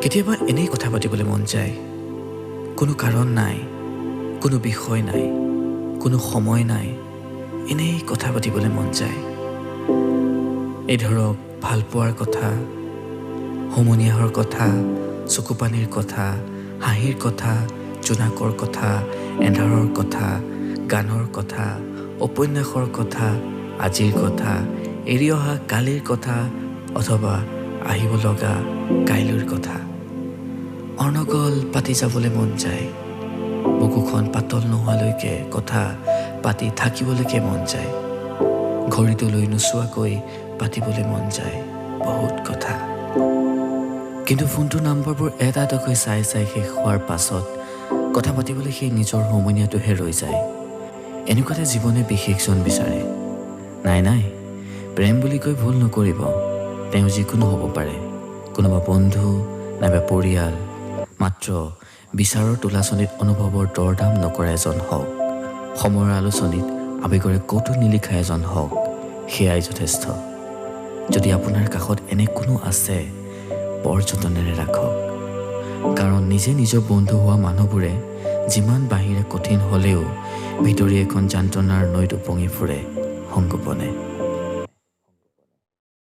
কেতিয়াবা এনেই কথা পাতিবলৈ মন যায়, কোনো কাৰণ নাই, কোনো বিষয় নাই, কোনো সময় নাই, এনেই কথা পাতিবলৈ মন যায়। এই ধৰক ভালপোৱাৰ কথা, সমনীয়াহৰ কথা, চকুপানীৰ কথা, হাঁহিৰ কথা, জোনাকৰ কথা, এন্ধাৰৰ কথা, গানৰ কথা, উপন্যাসৰ কথা, আজিৰ কথা, এৰি অহা কালিৰ কথা, অথবা আহিব লগা কাইলৈৰ কথা। অৰ্ণগল পাতি যাবলৈ মন যায়, বুকুখন পাতল নোহোৱালৈকে কথা পাতি থাকিবলৈকে মন যায়। ঘড়ীটোলৈ নোচোৱাকৈ পাতিবলৈ মন যায় বহুত কথা। কিন্তু ফোনটোৰ নম্বৰবোৰ এটা এটাকৈ চাই চাই শেষ হোৱাৰ পাছত কথা পাতিবলৈ সেই নিজৰ সমনীয়াটোহে ৰৈ যায়। এনেকুৱাতে জীৱনে বিশেষজন বিচাৰে। নাই নাই, প্ৰেম বুলি কৈ ভুল নকৰিব, তেওঁ যিকোনো হ'ব পাৰে, কোনোবা বন্ধু নাইবা পৰিয়াল, মাত্ৰ বিচাৰৰ তোলাচনীত অনুভৱৰ দৰদাম নকৰা এজন হওক, সময়ৰ আলোচনীত আৱেগৰে কৌতুক নিলিখা এজন হওক, সেয়াই যথেষ্ট। যদি আপোনাৰ কাষত এনে কোনো আছে, বৰ যতনেৰে ৰাখক, কাৰণ নিজে নিজৰ বন্ধু হোৱা মানুহবোৰে যিমান বাহিৰে কঠিন হ'লেও ভিতৰি এখন যন্ত্ৰণাৰ নৈত উপঙি ফুৰে সংগোপনে।